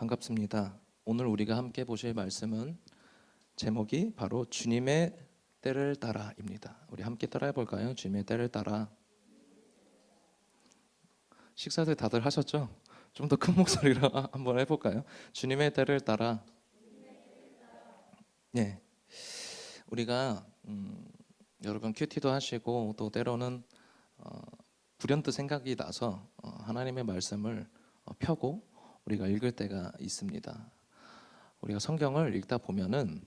반갑습니다. 오늘 우리가 함께 보실 말씀은 제목이 바로 주님의 때를 따라입니다. 우리 함께 따라해 볼까요? 주님의 때를 따라. 식사들 다들 하셨죠? 좀 더 큰 목소리로 한번 해볼까요? 주님의 때를 따라. 네, 우리가 여러분 큐티도 하시고 또 때로는 어, 불현듯 생각이 나서 하나님의 말씀을 펴고 우리가 읽을 때가 있습니다. 우리가 성경을 읽다 보면은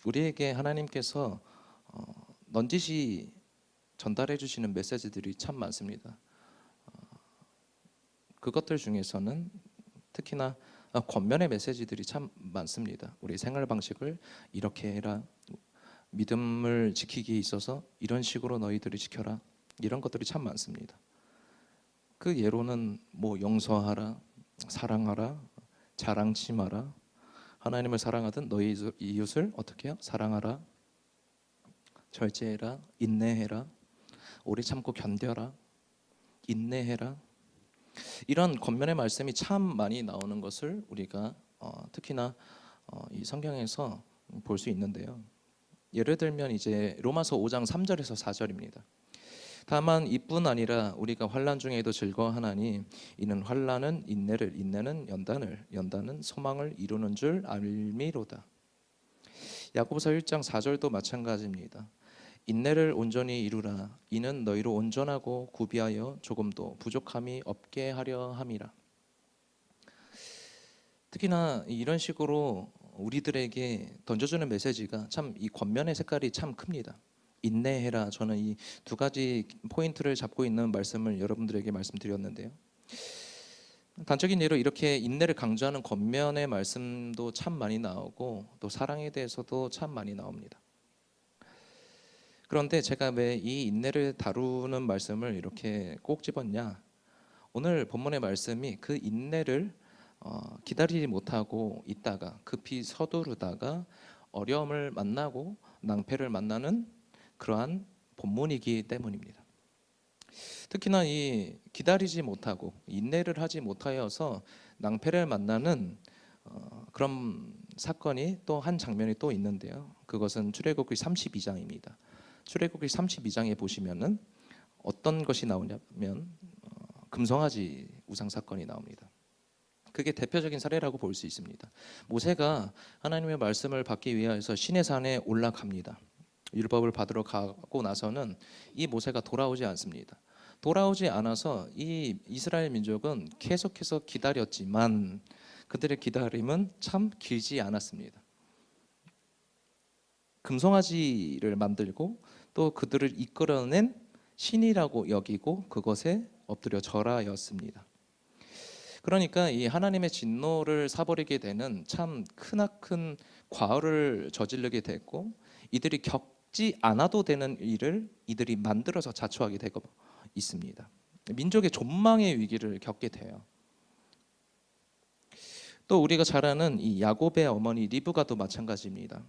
우리에게 하나님께서 넌지시 전달해 주시는 메시지들이 참 많습니다. 그것들 중에서는 특히나 권면의 메시지들이 참 많습니다. 우리 생활 방식을 이렇게 해라, 믿음을 지키기에 있어서 이런 식으로 너희들이 지켜라, 이런 것들이 참 많습니다. 그 예로는 뭐 용서하라, 사랑하라, 자랑치 마라, 하나님을 사랑하든 너희 이웃을 어떻게 해요? 사랑하라, 절제해라, 인내해라, 오래 참고 견뎌라, 인내해라. 이런 권면의 말씀이 참 많이 나오는 것을 우리가 특히나 이 성경에서 볼 수 있는데요. 예를 들면 이제 로마서 5장 3절에서 4절입니다. 다만 이뿐 아니라 우리가 환난 중에도 즐거워하나니 이는 환난은 인내를, 인내는 연단을, 연단은 소망을 이루는 줄 알미로다. 야고보서 1장 4절도 마찬가지입니다. 인내를 온전히 이루라. 이는 너희로 온전하고 구비하여 조금도 부족함이 없게 하려 함이라. 특히나 이런 식으로 우리들에게 던져주는 메시지가 참 이 권면의 색깔이 참 큽니다. 인내해라. 저는 이 두 가지 포인트를 잡고 있는 말씀을 여러분들에게 말씀드렸는데요. 단적인 예로 이렇게 인내를 강조하는 권면의 말씀도 참 많이 나오고 또 사랑에 대해서도 참 많이 나옵니다. 그런데 제가 왜 이 인내를 다루는 말씀을 이렇게 꼭 집었냐? 오늘 본문의 말씀이 그 인내를 기다리지 못하고 있다가 급히 서두르다가 어려움을 만나고 낭패를 만나는 그러한 본문이기 때문입니다. 특히나 이 기다리지 못하고 인내를 하지 못하여서 낭패를 만나는 그런 사건이 또 한 장면이 또 있는데요. 그것은 출애굽기 32장입니다. 출애굽기 32장에 보시면은 어떤 것이 나오냐면 금송아지 우상 사건이 나옵니다. 그게 대표적인 사례라고 볼 수 있습니다. 모세가 하나님의 말씀을 받기 위해서 시내산에 올라갑니다. 율법을 받으러 가고 나서는 이 모세가 돌아오지 않습니다. 돌아오지 않아서 이 이스라엘 민족은 계속해서 기다렸지만 그들의 기다림은 참 길지 않았습니다. 금송아지를 만들고 또 그들을 이끌어낸 신이라고 여기고 그것에 엎드려 절하였습니다. 그러니까 이 하나님의 진노를 사버리게 되는 참 크나큰 과오를 저지르게 됐고 이들이 겪지 않아도 되는 일을 이들이 만들어서 자초하게 되고 있습니다. 민족의 존망의 위기를 겪게 돼요. 또 우리가 잘 아는 이 야곱의 어머니 리브가도 마찬가지입니다.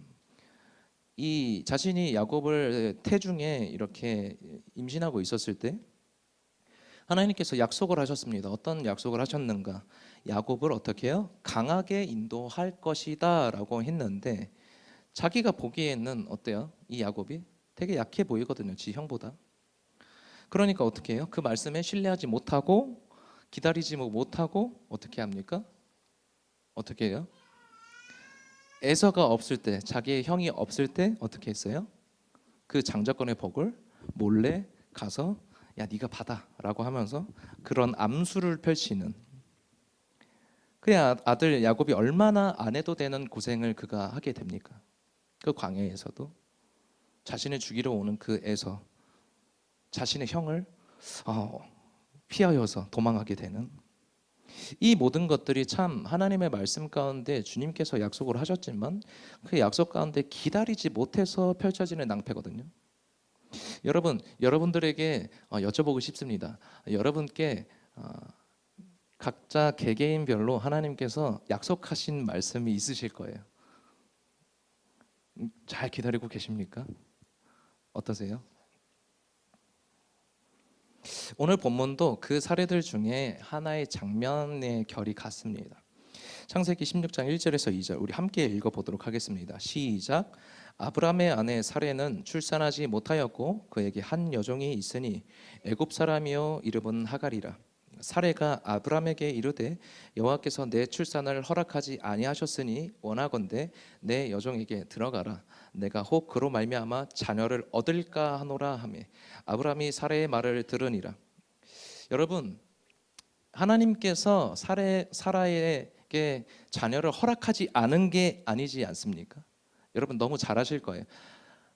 이 자신이 야곱을 태중에 이렇게 임신하고 있었을 때 하나님께서 약속을 하셨습니다. 어떤 약속을 하셨는가? 야곱을 어떻게 해요? 강하게 인도할 것이다 라고 했는데 자기가 보기에는 어때요? 이 야곱이 되게 약해 보이거든요. 지 형보다. 그러니까 어떻게 해요? 그 말씀에 신뢰하지 못하고 기다리지 못하고 어떻게 합니까? 어떻게 해요? 에서가 없을 때, 자기의 형이 없을 때 어떻게 했어요? 그 장자권의 복을 몰래 가서 야 네가 받아라고 하면서 그런 암수를 펼치는, 그 아들 야곱이 얼마나 안 해도 되는 고생을 그가 하게 됩니까? 그 광야에서도 자신을 죽이러 오는 그 에서 자신의 형을 피하여서 도망하게 되는, 이 모든 것들이 참 하나님의 말씀 가운데 주님께서 약속을 하셨지만 그 약속 가운데 기다리지 못해서 펼쳐지는 낭패거든요. 여러분들에게 여쭤보고 싶습니다. 여러분께 각자 개개인별로 하나님께서 약속하신 말씀이 있으실 거예요. 잘 기다리고 계십니까? 어떠세요? 오늘 본문도 그 사례들 중에 하나의 장면의 결이 같습니다. 창세기 16장 1절에서 2절 우리 함께 읽어보도록 하겠습니다. 시작. 아브람의 아내 사레는 출산하지 못하였고 그에게 한 여종이 있으니 애굽 사람이요 이름은 하갈이라. 사레가 아브람에게 이르되 여호와께서 내 출산을 허락하지 아니하셨으니 원하건대 내 여종에게 들어가라. 내가 혹 그로 말미암아 자녀를 얻을까 하노라 하매 아브람이 사레의 말을 들으니라. 여러분, 하나님께서 사라에게 자녀를 허락하지 않은 게 아니지 않습니까? 여러분 너무 잘 아실 거예요.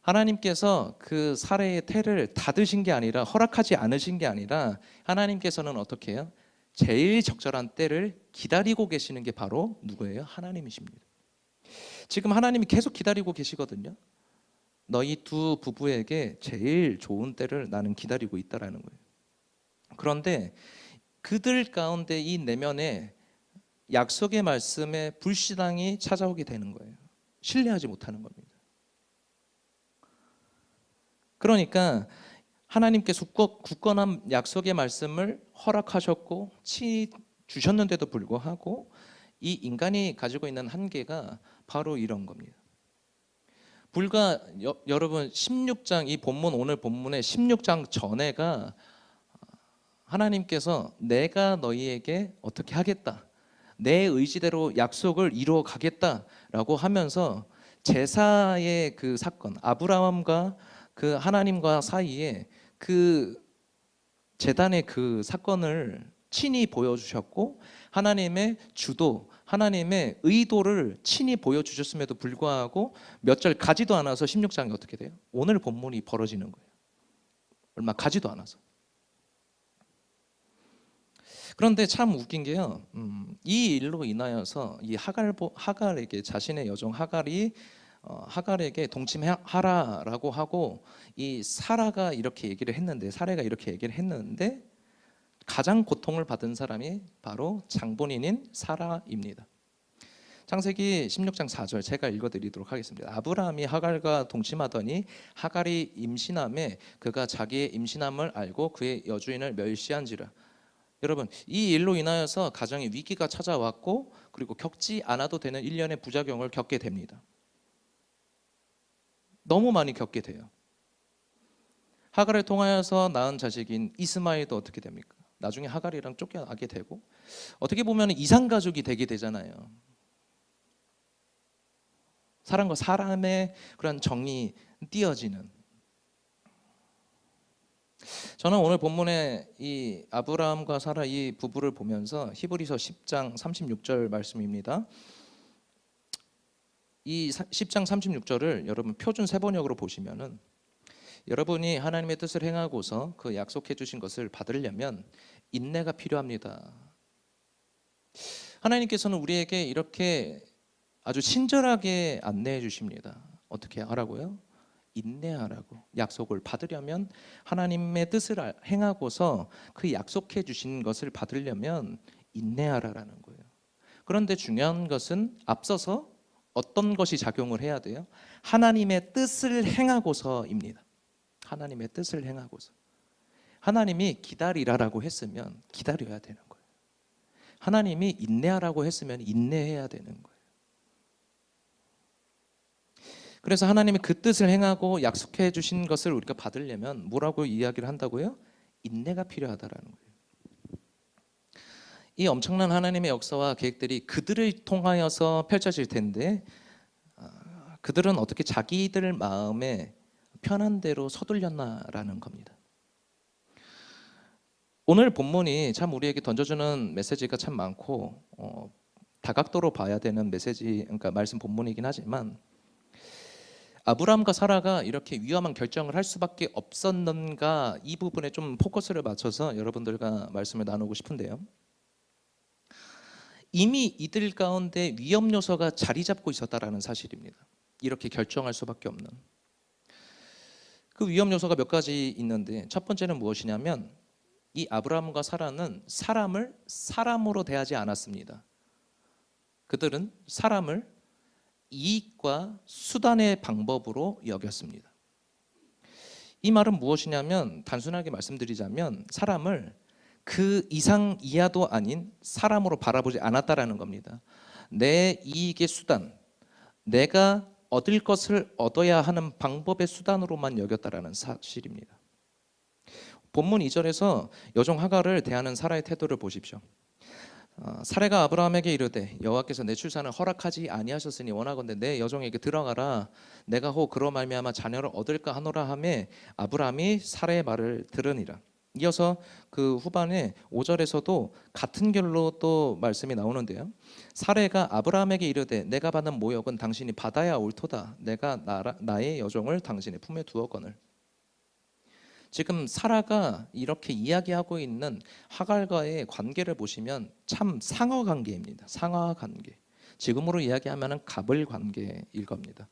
하나님께서 그 사레의 태를 닫으신 게 아니라, 허락하지 않으신 게 아니라, 하나님께서는 어떻게 해요? 제일 적절한 때를 기다리고 계시는 게 바로 누구예요? 하나님이십니다. 지금 하나님이 계속 기다리고 계시거든요. 너희 두 부부에게 제일 좋은 때를 나는 기다리고 있다라는 거예요. 그런데 그들 가운데 이 내면에 약속의 말씀에 불신앙이 찾아오게 되는 거예요. 신뢰하지 못하는 겁니다. 그러니까 하나님께서 굳건한 약속의 말씀을 허락하셨고 주셨는데도 불구하고 이 인간이 가지고 있는 한계가 바로 이런 겁니다. 불과 여러분 16장, 이 본문, 오늘 본문의 16장 전에가 하나님께서 내가 너희에게 어떻게 하겠다, 내 의지대로 약속을 이루어 가겠다라고 하면서 제사의 그 사건, 아브라함과 그 하나님과 사이에 그 제단의 그 사건을 친히 보여주셨고, 하나님의 주도, 하나님의 의도를 친히 보여주셨음에도 불구하고 몇 절 가지도 않아서 16장이 어떻게 돼요? 오늘 본문이 벌어지는 거예요. 얼마 가지도 않아서. 그런데 참 웃긴 게요, 이 일로 인하여서 이 하갈에게, 자신의 여종 하갈이 하갈에게 동침하라라고 하고, 이 사라가 이렇게 얘기를 했는데, 사례가 이렇게 얘기를 했는데, 가장 고통을 받은 사람이 바로 장본인인 사라입니다. 창세기 16장 4절 제가 읽어드리도록 하겠습니다. 아브라함이 하갈과 동침하더니 하갈이 임신함에 그가 자기의 임신함을 알고 그의 여주인을 멸시한지라. 여러분, 이 일로 인하여서 가정에 위기가 찾아왔고, 그리고 겪지 않아도 되는 일련의 부작용을 겪게 됩니다. 너무 많이 겪게 돼요. 하갈을 통하여서 낳은 자식인 이스마엘도 어떻게 됩니까? 나중에 하갈이랑 쫓겨나게 되고, 어떻게 보면 이상가족이 되게 되잖아요. 사람과 사람의 그런 정이 띄어지는. 저는 오늘 본문에 이 아브라함과 사라 이 부부를 보면서 히브리서 10장 36절 말씀입니다. 이 10장 36절을 여러분 표준 세번역으로 보시면은, 여러분이 하나님의 뜻을 행하고서 그 약속해 주신 것을 받으려면 인내가 필요합니다. 하나님께서는 우리에게 이렇게 아주 친절하게 안내해 주십니다. 어떻게 하라고요? 인내하라고. 약속을 받으려면, 하나님의 뜻을 행하고서 그 약속해 주신 것을 받으려면 인내하라라는 거예요. 그런데 중요한 것은 앞서서 어떤 것이 작용을 해야 돼요? 하나님의 뜻을 행하고서입니다. 하나님의 뜻을 행하고서. 하나님이 기다리라라고 했으면 기다려야 되는 거예요. 하나님이 인내하라고 했으면 인내해야 되는 거예요. 그래서 하나님이 그 뜻을 행하고 약속해 주신 것을 우리가 받으려면 뭐라고 이야기를 한다고요? 인내가 필요하다라는 거예요. 이 엄청난 하나님의 역사와 계획들이 그들을 통하여서 펼쳐질 텐데, 그들은 어떻게 자기들 마음에 편한 대로 서둘렸나라는 겁니다. 오늘 본문이 참 우리에게 던져주는 메시지가 참 많고, 다각도로 봐야 되는 메시지, 그러니까 말씀 본문이긴 하지만, 아브람과 사라가 이렇게 위험한 결정을 할 수밖에 없었는가, 이 부분에 좀 포커스를 맞춰서 여러분들과 말씀을 나누고 싶은데요, 이미 이들 가운데 위험 요소가 자리 잡고 있었다라는 사실입니다. 이렇게 결정할 수밖에 없는 그 위험 요소가 몇 가지 있는데, 첫 번째는 무엇이냐면, 이 아브라함과 사라는 사람을 사람으로 대하지 않았습니다. 그들은 사람을 이익과 수단의 방법으로 여겼습니다. 이 말은 무엇이냐면, 단순하게 말씀드리자면 사람을 그 이상 이하도 아닌 사람으로 바라보지 않았다라는 겁니다. 내 이익의 수단, 내가 얻을 것을 얻어야 하는 방법의 수단으로만 여겼다라는 사실입니다. 본문 2절에서 여종 하갈을 대하는 사라의 태도를 보십시오. 사라가 아브라함에게 이르되 여호와께서 내 출산을 허락하지 아니하셨으니 원하건대 내 여종에게 들어가라. 내가 혹 그로 말미암아 자녀를 얻을까 하노라 하매 아브라함이 사라의 말을 들으니라. 이어서 그 후반에 5절에서도 같은 결로 또 말씀이 나오는데요. 사라가 아브라함에게 이르되 내가 받는 모욕은 당신이 받아야 옳도다. 내가 나의 여종을 당신의 품에 두었거늘. 지금 사라가 이렇게 이야기하고 있는 하갈과의 관계를 보시면 참 상하 관계입니다. 상하 관계. 지금으로 이야기하면 갑을 관계일 겁니다.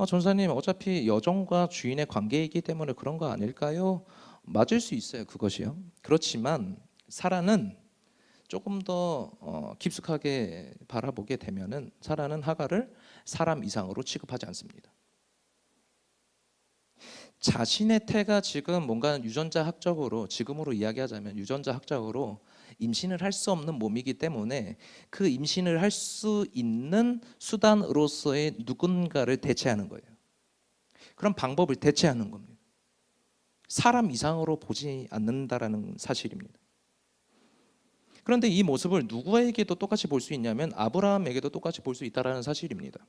전사님, 어차피 여종과 주인의 관계이기 때문에 그런 거 아닐까요? 맞을 수 있어요, 그것이요. 그렇지만 사라는 조금 더 깊숙하게 바라보게 되면은 사라는 하갈을 사람 이상으로 취급하지 않습니다. 자신의 태가 지금 뭔가 유전자 학적으로, 지금으로 이야기하자면 유전자 학적으로 임신을 할 수 없는 몸이기 때문에 그 임신을 할 수 있는 수단으로서의 누군가를 대체하는 거예요. 그런 방법을 대체하는 겁니다. 사람 이상으로 보지 않는다라는 사실입니다. 그런데 이 모습을 누구에게도 똑같이 볼 수 있냐면 아브라함에게도 똑같이 볼 수 있다라는 사실입니다.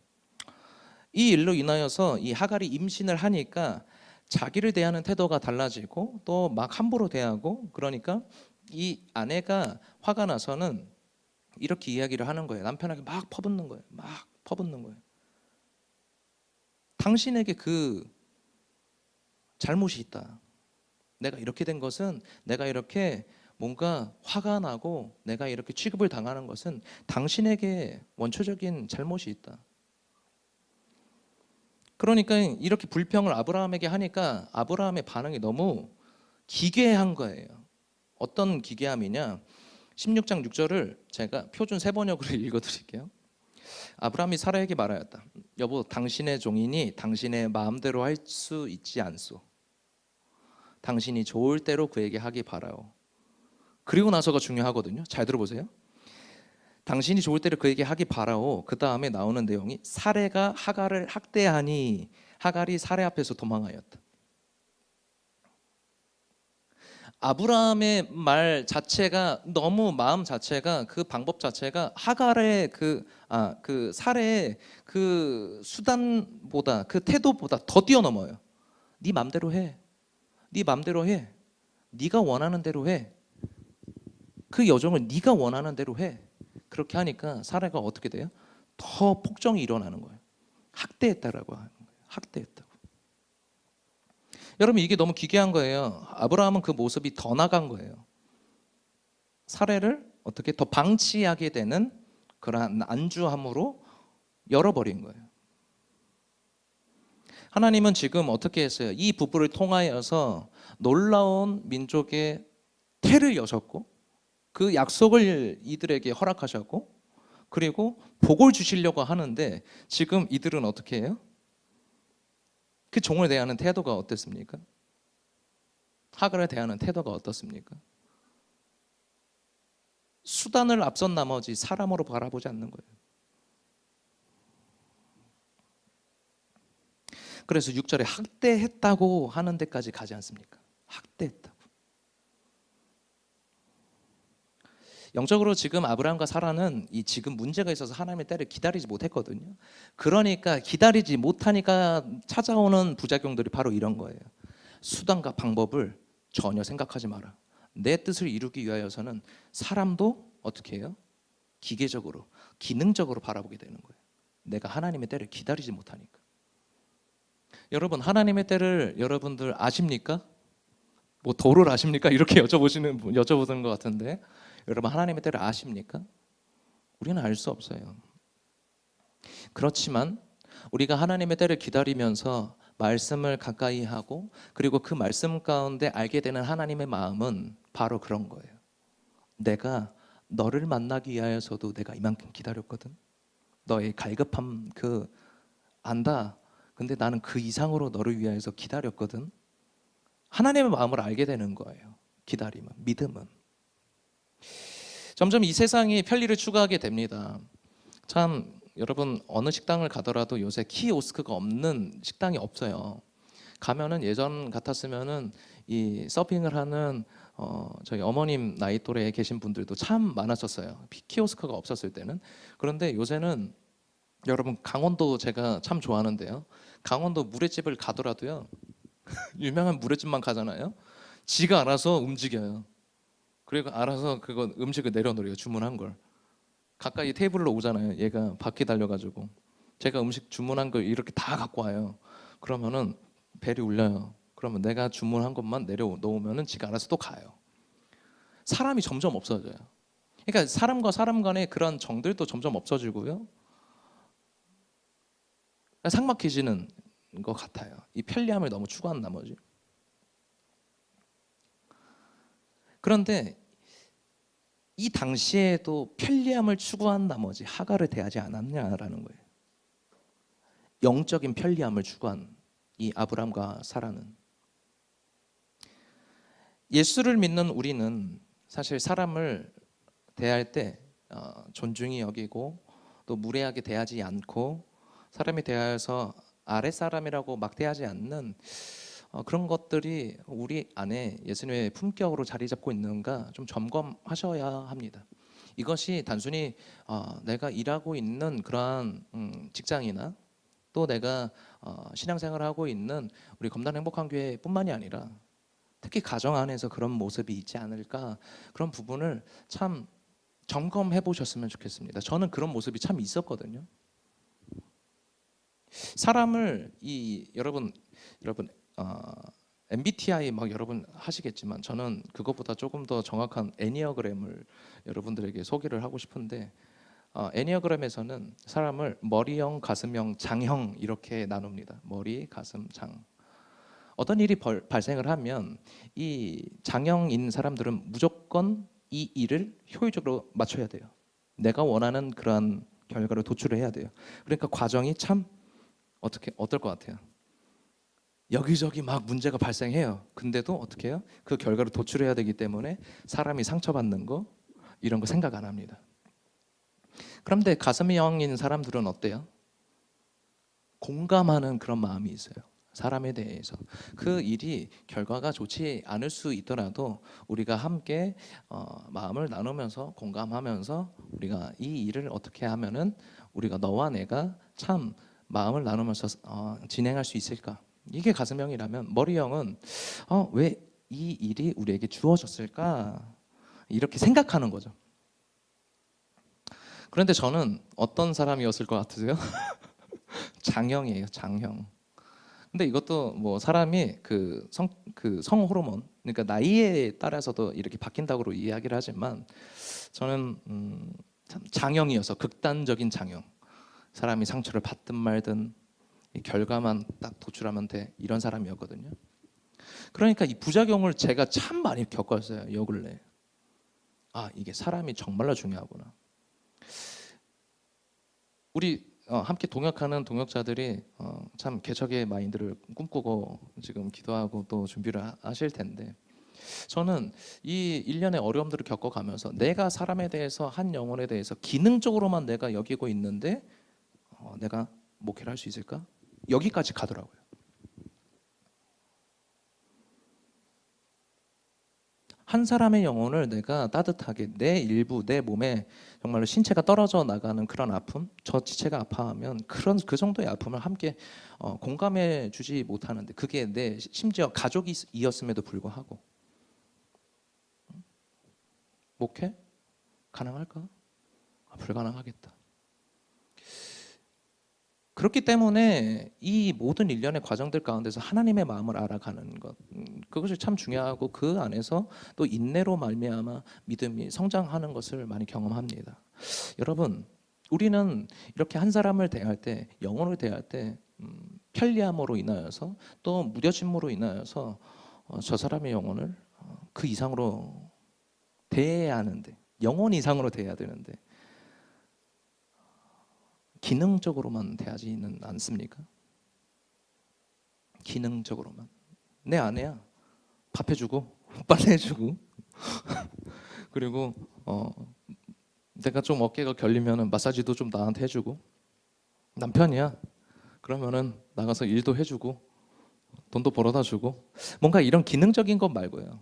이 일로 인하여서 이 하갈이 임신을 하니까 자기를 대하는 태도가 달라지고 또 막 함부로 대하고, 그러니까 이 아내가 화가 나서는 이렇게 이야기를 하는 거예요. 남편에게 막 퍼붓는 거예요. 막 퍼붓는 거예요. 당신에게 그 잘못이 있다. 내가 이렇게 된 것은, 내가 이렇게 뭔가 화가 나고 내가 이렇게 취급을 당하는 것은 당신에게 원초적인 잘못이 있다. 그러니까 이렇게 불평을 아브라함에게 하니까 아브라함의 반응이 너무 기괴한 거예요. 어떤 기괴함이냐? 16장 6절을 제가 표준 세번역으로 읽어드릴게요. 아브라함이 사라에게 말하였다. 여보, 당신의 종이니 당신의 마음대로 할 수 있지 않소. 당신이 좋을 대로 그에게 하기 바라오. 그리고 나서가 중요하거든요. 잘 들어보세요. 당신이 좋을 대로 그에게 하기 바라오. 그 다음에 나오는 내용이 사레가 하갈을 학대하니 하갈이 사레 앞에서 도망하였다. 아브라함의 말 자체가, 너무 마음 자체가, 그 방법 자체가 하갈의 그 사레의 그 수단보다, 그 태도보다 더 뛰어넘어요. 네 맘대로 해. 네 맘대로 해. 네가 원하는 대로 해. 그 여종을 네가 원하는 대로 해. 그렇게 하니까 사라가 어떻게 돼요? 더 폭정이 일어나는 거예요. 학대했다라고 하는 거예요. 학대했다고. 여러분, 이게 너무 기괴한 거예요. 아브라함은 그 모습이 더 나간 거예요. 사례를 어떻게 더 방치하게 되는 그러한 안주함으로 열어버린 거예요. 하나님은 지금 어떻게 했어요? 이 부부를 통하여서 놀라운 민족의 태를 여셨고, 그 약속을 이들에게 허락하셨고, 그리고 복을 주시려고 하는데 지금 이들은 어떻게 해요? 그 종을 대하는 태도가 어땠습니까? 하갈을 대하는 태도가 어떻습니까? 수단을 앞선 나머지 사람으로 바라보지 않는 거예요. 그래서 6절에 학대했다고 하는 데까지 가지 않습니까? 학대했다고. 영적으로 지금 아브라함과 사라는 이 지금 문제가 있어서 하나님의 때를 기다리지 못했거든요. 그러니까 기다리지 못하니까 찾아오는 부작용들이 바로 이런 거예요. 수단과 방법을 전혀 생각하지 마라. 내 뜻을 이루기 위하여서는 사람도 어떻게 해요? 기계적으로, 기능적으로 바라보게 되는 거예요. 내가 하나님의 때를 기다리지 못하니까. 여러분, 하나님의 때를 여러분들 아십니까? 뭐 도를 아십니까? 이렇게 여쭤보는 것 같은데, 여러분 하나님의 때를 아십니까? 우리는 알 수 없어요. 그렇지만 우리가 하나님의 때를 기다리면서 말씀을 가까이 하고, 그리고 그 말씀 가운데 알게 되는 하나님의 마음은 바로 그런 거예요. 내가 너를 만나기 위하여서도 내가 이만큼 기다렸거든. 너의 갈급함 안다. 근데 나는 그 이상으로 너를 위하여서 기다렸거든. 하나님의 마음을 알게 되는 거예요. 기다림은, 믿음은. 점점 이 세상이 편리를 추구하게 됩니다. 참 여러분 어느 식당을 가더라도 요새 키오스크가 없는 식당이 없어요. 가면은 예전 같았으면은 이 서빙을 하는 저희 어머님 나이 또래에 계신 분들도 참 많았었어요. 키오스크가 없었을 때는. 그런데 요새는 여러분 강원도 제가 참 좋아하는데요. 강원도 물회집을 가더라도요. 유명한 물회집만 가잖아요. 지가 알아서 움직여요. 그리고 알아서 그거 음식을 내려놓어요. 주문한 걸. 가까이 테이블로 오잖아요. 얘가 바퀴 달려가지고 제가 음식 주문한 걸 이렇게 다 갖고 와요. 그러면은 벨이 울려요. 그러면 내가 주문한 것만 내려놓으면은 지가 알아서 또 가요. 사람이 점점 없어져요. 그러니까 사람과 사람 간의 그런 정들도 점점 없어지고요. 삭 막히지는 것 같아요. 이 편리함을 너무 추구한 나머지. 그런데 이 당시에도 편리함을 추구한 나머지 하갈을 대하지 않았냐라는 거예요. 영적인 편리함을 추구한 이 아브람과 사라는. 예수를 믿는 우리는 사실 사람을 대할 때 존중히 여기고 또 무례하게 대하지 않고 사람에 대해서 아랫사람이라고 막 대하지 않는 그런 것들이 우리 안에 예수님의 품격으로 자리 잡고 있는가 좀 점검하셔야 합니다. 이것이 단순히 내가 일하고 있는 그러한 직장이나 또 내가 신앙생활을 하고 있는 우리 검단 행복한 교회뿐만이 아니라 특히 가정 안에서 그런 모습이 있지 않을까, 그런 부분을 참 점검해 보셨으면 좋겠습니다. 저는 그런 모습이 참 있었거든요. 사람을 여러분 MBTI 막 여러분 하시겠지만 저는 그것보다 조금 더 정확한 애니어그램을 여러분들에게 소개를 하고 싶은데, 애니어그램에서는 사람을 머리형, 가슴형, 장형 이렇게 나눕니다. 머리, 가슴, 장. 어떤 일이 발생을 하면 이 장형인 사람들은 무조건 이 일을 효율적으로 맞춰야 돼요. 내가 원하는 그러한 결과를 도출을 해야 돼요. 그러니까 과정이 참 어떨 것 같아요? 여기저기 막 문제가 발생해요. 근데도 어떻게 해요? 그 결과를 도출해야 되기 때문에 사람이 상처받는 거 이런 거 생각 안 합니다. 그런데 가슴형인 사람들은 어때요? 공감하는 그런 마음이 있어요. 사람에 대해서. 그 일이 결과가 좋지 않을 수 있더라도 우리가 함께 마음을 나누면서 공감하면서 우리가 이 일을 어떻게 하면은 우리가 너와 내가 참 마음을 나누면서 진행할 수 있을까? 이게 가슴형이라면, 머리형은 왜 이 일이 우리에게 주어졌을까? 이렇게 생각하는 거죠. 그런데 저는 어떤 사람이었을 것 같으세요? 장형이에요, 장형. 근데 이것도 뭐 사람이 그 성 호르몬, 그러니까 나이에 따라서도 이렇게 바뀐다고 이야기를 하지만 저는 참 장형이어서, 극단적인 장형. 사람이 상처를 받든 말든 이 결과만 딱 도출하면 돼, 이런 사람이었거든요. 그러니까 이 부작용을 제가 참 많이 겪었어요, 요 근래. 이게 사람이 정말로 중요하구나. 우리 함께 동역하는 동역자들이 참 개척의 마인드를 꿈꾸고 지금 기도하고 또 준비를 하실 텐데, 저는 이 1년의 어려움들을 겪어가면서 내가 사람에 대해서, 한 영혼에 대해서 기능적으로만 내가 여기고 있는데 내가 목회를 할 수 있을까? 여기까지 가더라고요. 한 사람의 영혼을 내가 따뜻하게, 내 일부, 내 몸에 정말로 신체가 떨어져 나가는 그런 아픔, 저 지체가 아파하면 그 정도의 아픔을 함께 공감해 주지 못하는데, 그게 내 심지어 가족이었음에도 불구하고 목회 가능할까? 불가능하겠다. 그렇기 때문에 이 모든 일련의 과정들 가운데서 하나님의 마음을 알아가는 것, 그것이 참 중요하고, 그 안에서 또 인내로 말미암아 믿음이 성장하는 것을 많이 경험합니다. 여러분, 우리는 이렇게 한 사람을 대할 때, 영혼을 대할 때 편리함으로 인하여서 또 무뎌짐으로 인하여서 저 사람의 영혼을 그 이상으로 대해야 하는데, 영혼 이상으로 대해야 되는데 기능적으로만 대하지는 않습니까? 기능적으로만. 내 아내야, 밥 해주고 빨래 해주고 그리고 내가 좀 어깨가 결리면은 마사지도 좀 나한테 해주고, 남편이야 그러면은 나가서 일도 해주고 돈도 벌어다 주고, 뭔가 이런 기능적인 것 말고요,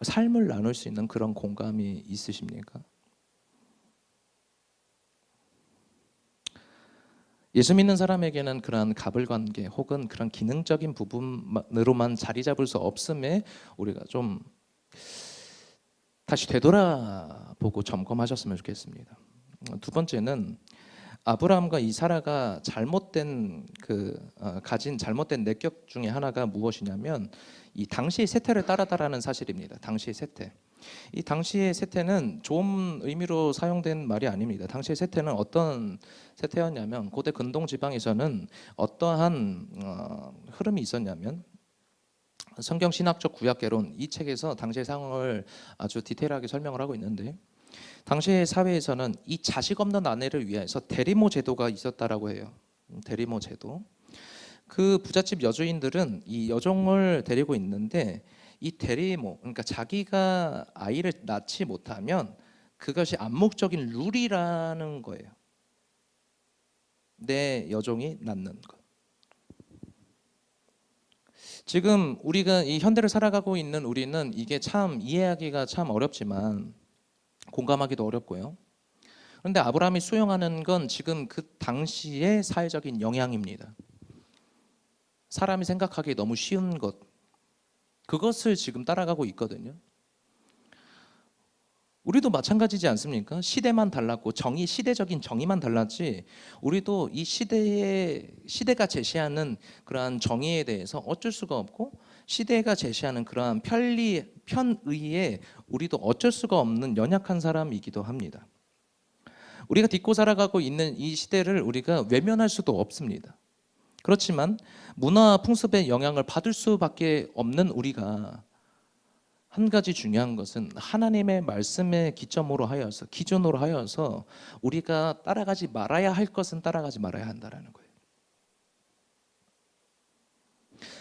삶을 나눌 수 있는 그런 공감이 있으십니까? 예수 믿는 사람에게는 그러한 갑을관계 혹은 그런 기능적인 부분으로만 자리 잡을 수 없음에 우리가 좀 다시 되돌아보고 점검하셨으면 좋겠습니다. 두 번째는 아브라함과 이 사라가 가진 잘못된 내격 중에 하나가 무엇이냐면 이 당시의 세태를 따르다라는 사실입니다. 당시의 세태. 이 당시의 세태는 좋은 의미로 사용된 말이 아닙니다. 당시의 세태는 어떤 세태였냐면, 고대 근동 지방에서는 어떠한 흐름이 있었냐면, 성경 신학적 구약개론 이 책에서 당시의 상황을 아주 디테일하게 설명을 하고 있는데, 당시의 사회에서는 이 자식 없는 아내를 위해서 대리모 제도가 있었다라고 해요. 대리모 제도. 그 부잣집 여주인들은 이 여종을 데리고 있는데, 이 대리모, 그러니까 자기가 아이를 낳지 못하면 그것이 암묵적인 룰이라는 거예요. 내 여종이 낳는 것. 지금 우리가 이 현대를 살아가고 있는 우리는 이게 참 이해하기가 참 어렵지만, 공감하기도 어렵고요. 그런데 아브라함이 수용하는 건 지금 그 당시의 사회적인 영향입니다. 사람이 생각하기 너무 쉬운 것, 그것을 지금 따라가고 있거든요. 우리도 마찬가지지 않습니까? 시대만 달랐고 시대적인 정의만 달랐지, 우리도 이 시대가 제시하는 그러한 정의에 대해서 어쩔 수가 없고, 시대가 제시하는 그러한 편의에 우리도 어쩔 수가 없는 연약한 사람이기도 합니다. 우리가 딛고 살아가고 있는 이 시대를 우리가 외면할 수도 없습니다. 그렇지만 문화 풍습의 영향을 받을 수밖에 없는 우리가, 한 가지 중요한 것은 하나님의 말씀의 기준으로 하여서 우리가 따라가지 말아야 할 것은 따라가지 말아야 한다는 거예요.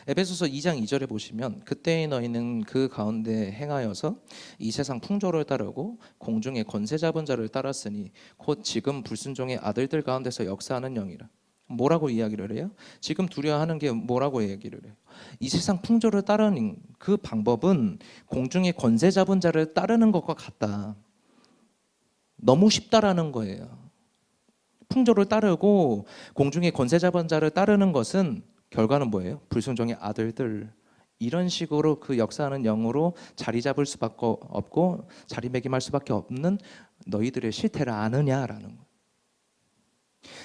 에베소서 2장 2절에 보시면, 그때의 너희는 그 가운데 행하여서 이 세상 풍조를 따르고 공중의 권세 잡은 자를 따랐으니 곧 지금 불순종의 아들들 가운데서 역사하는 영이라. 뭐라고 이야기를 해요? 지금 두려워하는 게 뭐라고 얘기를 해요? 이 세상 풍조를 따르는 그 방법은 공중의 권세 잡은 자를 따르는 것과 같다. 너무 쉽다라는 거예요. 풍조를 따르고 공중의 권세 잡은 자를 따르는 것은 결과는 뭐예요? 불순종의 아들들, 이런 식으로 그 역사하는 영으로 자리 잡을 수밖에 없고 자리매김할 수밖에 없는 너희들의 실태를 아느냐라는 거예요.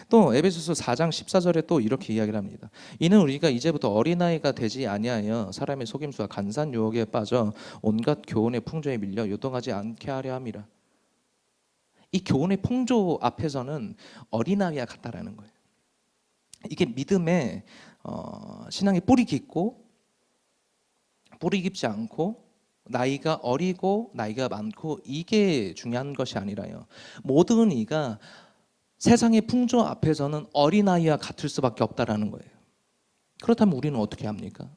또 에베소서 4장 14절에 또 이렇게 이야기를 합니다. 이는 우리가 이제부터 어린아이가 되지 아니하여 사람의 속임수와 간산 유혹에 빠져 온갖 교훈의 풍조에 밀려 요동하지 않게 하려 함이라. 이 교훈의 풍조 앞에서는 어린아이와 같다라는 거예요. 이게 믿음의 신앙의 뿌리 깊고 뿌리 깊지 않고, 나이가 어리고 나이가 많고, 이게 중요한 것이 아니라요, 모든 이가 세상의 풍조 앞에서는 어린아이와 같을 수밖에 없다라는 거예요. 그렇다면 우리는 어떻게 합니까?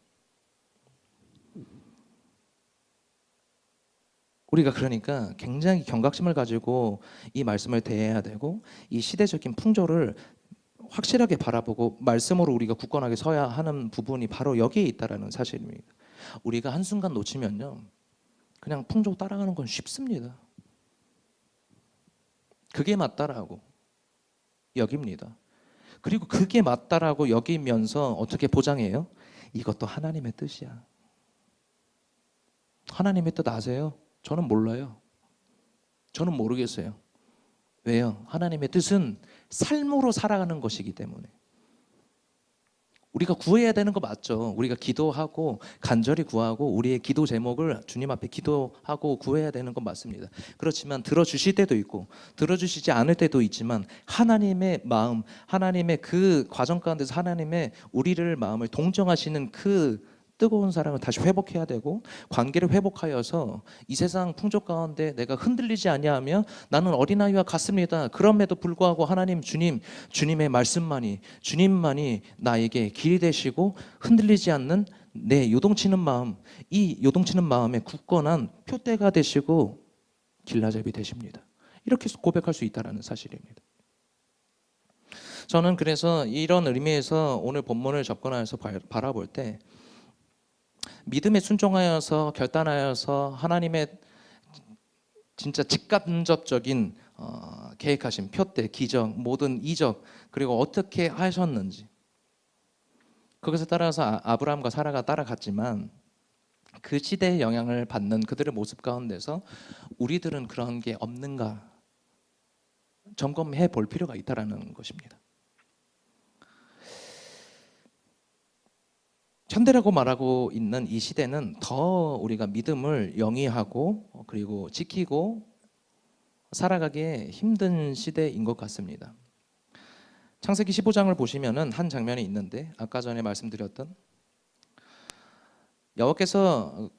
우리가 그러니까 굉장히 경각심을 가지고 이 말씀을 대해야 되고, 이 시대적인 풍조를 확실하게 바라보고 말씀으로 우리가 굳건하게 서야 하는 부분이 바로 여기에 있다라는 사실입니다. 우리가 한순간 놓치면요, 그냥 풍조 따라가는 건 쉽습니다. 그게 맞다라고 여깁니다. 그리고 그게 맞다라고 여기면서 어떻게 보장해요? 이것도 하나님의 뜻이야. 하나님의 뜻 아세요? 저는 몰라요. 저는 모르겠어요. 왜요? 하나님의 뜻은 삶으로 살아가는 것이기 때문에. 우리가 구해야 되는 거 맞죠? 우리가 기도하고 간절히 구하고 우리의 기도 제목을 주님 앞에 기도하고 구해야 되는 건 맞습니다. 그렇지만 들어주실 때도 있고 들어주시지 않을 때도 있지만, 하나님의 마음, 하나님의 그 과정 가운데서 하나님의 우리를 마음을 동정하시는 그 뜨거운 사랑을 다시 회복해야 되고, 관계를 회복하여서 이 세상 풍조 가운데 내가 흔들리지 아니하며 나는 어린아이와 같습니다. 그럼에도 불구하고 하나님, 주님의 말씀만이, 주님만이 나에게 길이 되시고 흔들리지 않는 내 요동치는 마음, 이 요동치는 마음에 굳건한 표대가 되시고 길라잡이 되십니다. 이렇게 고백할 수 있다는 사실입니다. 저는 그래서 이런 의미에서 오늘 본문을 접근하여서 바라볼 때 믿음에 순종하여서 결단하여서 하나님의 진짜 직간접적인 계획하신 표대, 기적, 모든 이적, 그리고 어떻게 하셨는지, 그것에 따라서 아브라함과 사라가 따라갔지만 그 시대의 영향을 받는 그들의 모습 가운데서 우리들은 그런 게 없는가 점검해 볼 필요가 있다는 것입니다. 현대라고 말하고 있는 이 시대는 더 우리가 믿음을 영위하고 그리고 지키고 살아가기에 힘든 시대인 것 같습니다. 창세기 15장을 보시면은 한 장면이 있는데, 아까 전에 말씀드렸던 여호와께서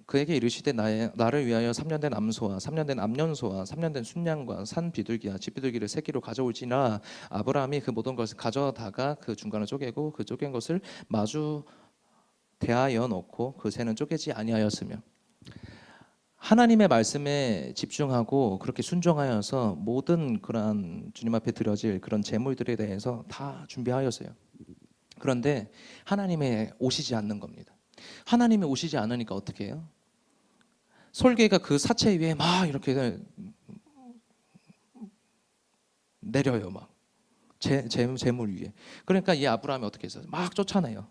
그에게 이르시되 나를 위하여 3년 된 암소와 3년 된 암년소와 3년 된 순양과 산 비둘기와 집 비둘기를 새끼로 가져올지나, 아브라함이 그 모든 것을 가져다가 그 중간을 쪼개고 그 쪼갠 것을 마주 대하여 놓고 그 새는 쪼개지 아니하였으며, 하나님의 말씀에 집중하고 그렇게 순종하여서 모든 그러한 주님 앞에 드려질 그런 제물들에 대해서 다 준비하였어요. 그런데 하나님의 오시지 않는 겁니다. 하나님이 오시지 않으니까 어떻게 해요? 솔개가 그 사체 위에 막 이렇게 내려요. 막 제물 위에. 그러니까 이 아브라함이 어떻게 했어요? 막 쫓아내요.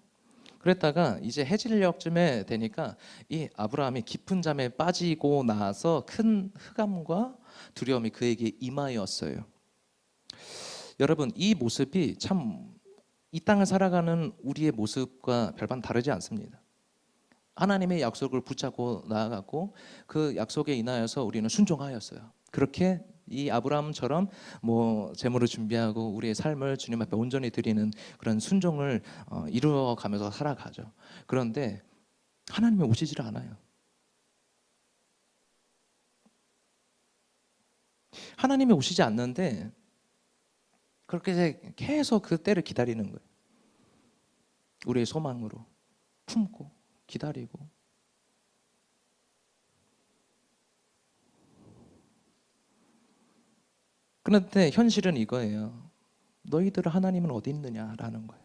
그랬다가 이제 해질녘쯤에 되니까 이 아브라함이 깊은 잠에 빠지고 나서 큰 흑암과 두려움이 그에게 임하였어요. 여러분, 이 모습이 참 이 땅을 살아가는 우리의 모습과 별반 다르지 않습니다. 하나님의 약속을 붙잡고 나아가고 그 약속에 인하여서 우리는 순종하였어요. 그렇게 이 아브라함처럼 제물을 준비하고 우리의 삶을 주님 앞에 온전히 드리는 그런 순종을 이루어가면서 살아가죠. 그런데 하나님이 오시질 않아요. 하나님이 오시지 않는데 그렇게 계속 그 때를 기다리는 거예요. 우리의 소망으로 품고 기다리고. 그런데 현실은 이거예요. 너희들의 하나님은 어디 있느냐라는 거예요.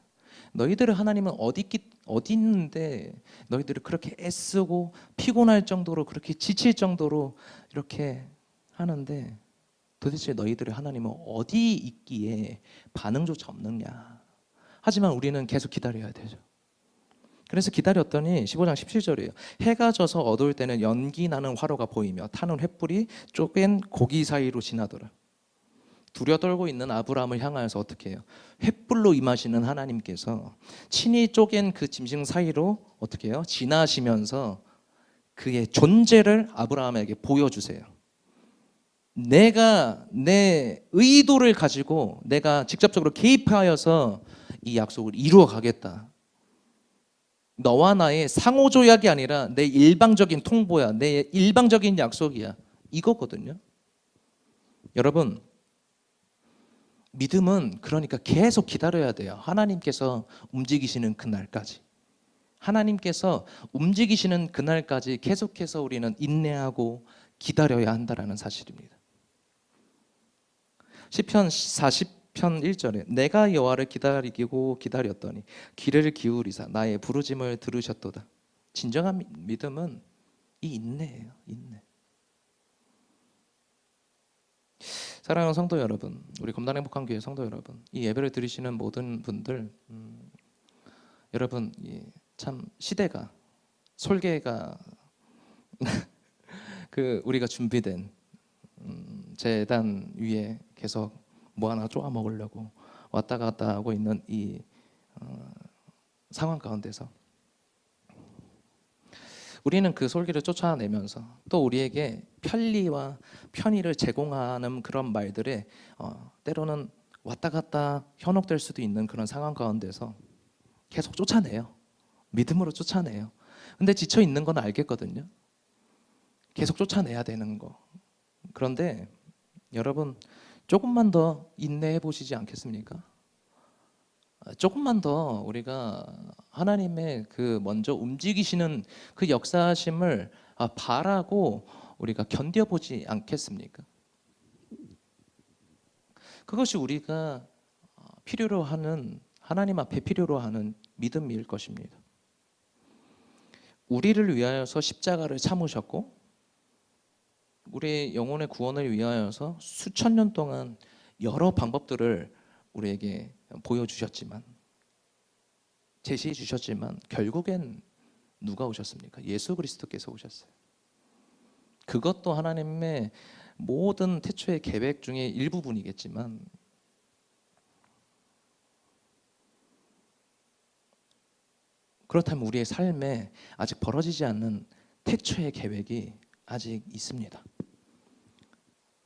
너희들의 하나님은 어디 있는데 너희들이 그렇게 애쓰고 피곤할 정도로 그렇게 지칠 정도로 이렇게 하는데 도대체 너희들의 하나님은 어디 있기에 반응조차 없느냐. 하지만 우리는 계속 기다려야 되죠. 그래서 기다렸더니 15장 17절이에요. 해가 져서 어두울 때는 연기 나는 화로가 보이며 타는 횃불이 쪼갠 고기 사이로 지나더라. 두려떨고 있는 아브라함을 향하여서 어떻게 해요? 횃불로 임하시는 하나님께서 친히 쪼갠 그 짐승 사이로 어떻게 해요? 지나시면서 그의 존재를 아브라함에게 보여주세요. 내가 내 의도를 가지고 내가 직접적으로 개입하여서 이 약속을 이루어 가겠다. 너와 나의 상호조약이 아니라 내 일방적인 통보야. 내 일방적인 약속이야. 이거거든요. 여러분, 믿음은 그러니까 계속 기다려야 돼요. 하나님께서 움직이시는 그날까지. 하나님께서 움직이시는 그날까지 계속해서 우리는 인내하고 기다려야 한다는 사실입니다. 시편 40편 1절에 내가 여호와를 기다리고 기다렸더니 귀를 기울이사 나의 부르짐을 들으셨도다. 진정한 믿음은 이 인내예요. 인내. 사랑하는 성도 여러분, 우리 검단 행복한 교회 성도 여러분, 이 예배를 들으시는 모든 분들, 여러분 참 시대가 솔개가 그 우리가 준비된 제단 위에 계속 뭐 하나 쪼아 먹으려고 왔다 갔다 하고 있는 이 상황 가운데서 우리는 그 솔기를 쫓아내면서 또 우리에게 편리와 편의를 제공하는 그런 말들에 때로는 왔다 갔다 현혹될 수도 있는 그런 상황 가운데서 계속 쫓아내요. 믿음으로 쫓아내요. 근데 지쳐 있는 건 알겠거든요. 계속 쫓아내야 되는 거. 그런데 여러분, 조금만 더 인내해 보시지 않겠습니까? 조금만 더 우리가 하나님의 그 먼저 움직이시는 그 역사심을 바라고 우리가 견뎌보지 않겠습니까? 그것이 우리가 필요로 하는, 하나님 앞에 필요로 하는 믿음일 것입니다. 우리를 위하여서 십자가를 참으셨고 우리의 영혼의 구원을 위하여서 수천 년 동안 여러 방법들을 우리에게 보여주셨지만, 제시해 주셨지만 결국엔 누가 오셨습니까? 예수 그리스도께서 오셨어요. 그것도 하나님의 모든 태초의 계획 중에 일부분이겠지만 그렇다면 우리의 삶에 아직 벌어지지 않는 태초의 계획이 아직 있습니다.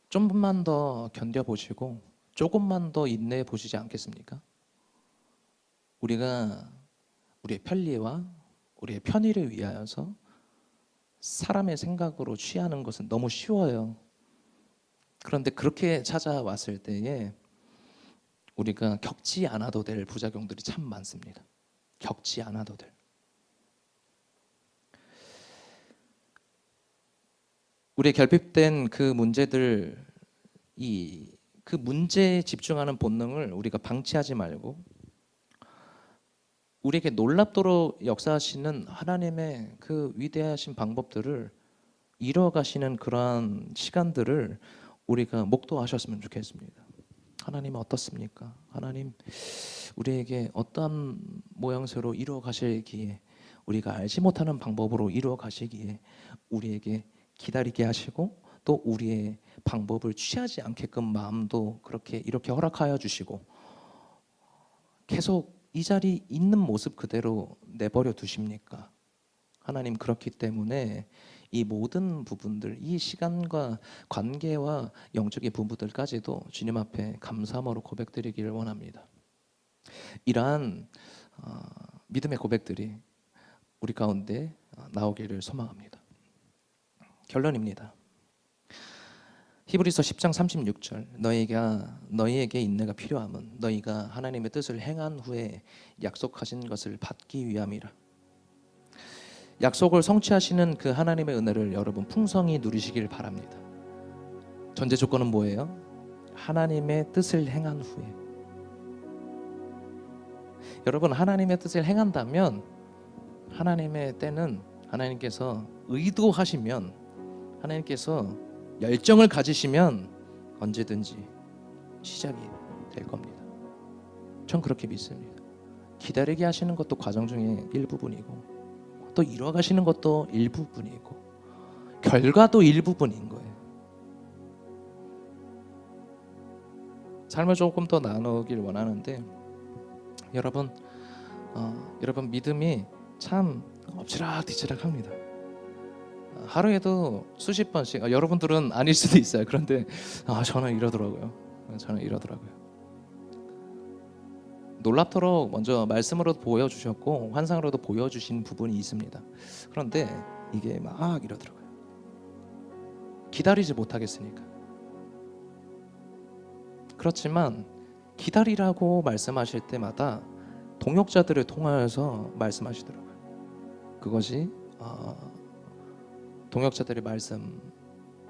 좀만 더 견뎌보시고 조금만 더 인내해 보시지 않겠습니까? 우리가 우리의 편리와 우리의 편의를 위하여서 사람의 생각으로 취하는 것은 너무 쉬워요. 그런데 그렇게 찾아왔을 때에 우리가 겪지 않아도 될 부작용들이 참 많습니다. 겪지 않아도 될. 우리의 결핍된 그 문제들, 그 문제에 집중하는 본능을 우리가 방치하지 말고 우리에게 놀랍도록 역사하시는 하나님의 그 위대하신 방법들을 이뤄가시는 그러한 시간들을 우리가 목도하셨으면 좋겠습니다. 하나님 어떻습니까? 하나님 우리에게 어떠한 모양새로 이루어 가시기에, 우리가 알지 못하는 방법으로 이루어 가시기에 우리에게 기다리게 하시고 또 우리의 방법을 취하지 않게끔 마음도 그렇게 이렇게 허락하여 주시고 계속 이 자리 있는 모습 그대로 내버려 두십니까? 하나님 그렇기 때문에 이 모든 부분들, 이 시간과 관계와 영적인 부분들까지도 주님 앞에 감사함으로 고백드리기를 원합니다. 이러한 믿음의 고백들이 우리 가운데 나오기를 소망합니다. 결론입니다. 히브리서 10장 36절, 너희에게 인내가 필요함은 너희가 하나님의 뜻을 행한 후에 약속하신 것을 받기 위함이라. 약속을 성취하시는 그 하나님의 은혜를 여러분 풍성히 누리시길 바랍니다. 전제 조건은 뭐예요? 하나님의 뜻을 행한 후에. 여러분 하나님의 뜻을 행한다면 하나님의 때는 하나님께서 의도하시면, 하나님께서 열정을 가지시면 언제든지 시작이 될 겁니다. 전 그렇게 믿습니다. 기다리게 하시는 것도 과정 중에 일부분이고 또 이뤄가시는 것도 일부분이고 결과도 일부분인 거예요. 삶을 조금 더 나누길 원하는데 여러분 믿음이 참 엎치락뒤치락합니다. 하루에도 수십 번씩, 여러분들은 아닐 수도 있어요. 그런데 저는 이러더라고요. 놀랍도록 먼저 말씀으로도 보여주셨고 환상으로도 보여주신 부분이 있습니다. 그런데 이게 막 이러더라고요. 기다리지 못하겠으니까. 그렇지만 기다리라고 말씀하실 때마다 동역자들을 통하여서 말씀하시더라고요. 그것이 동역자들의 말씀,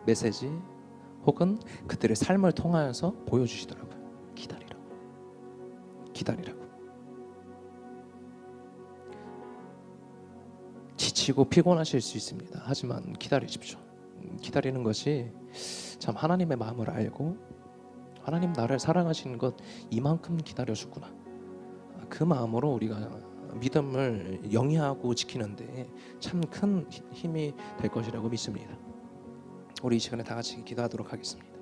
메시지 혹은 그들의 삶을 통하여서 보여주시더라고요. 기다리라고. 지치고 피곤하실 수 있습니다. 하지만 기다리십시오. 기다리는 것이 참 하나님의 마음을 알고 하나님 나를 사랑하시는 것 이만큼 기다려주구나, 그 마음으로 우리가 믿음을 영위하고 지키는데 참 큰 힘이 될 것이라고 믿습니다. 우리 이 시간에 다 같이 기도하도록 하겠습니다.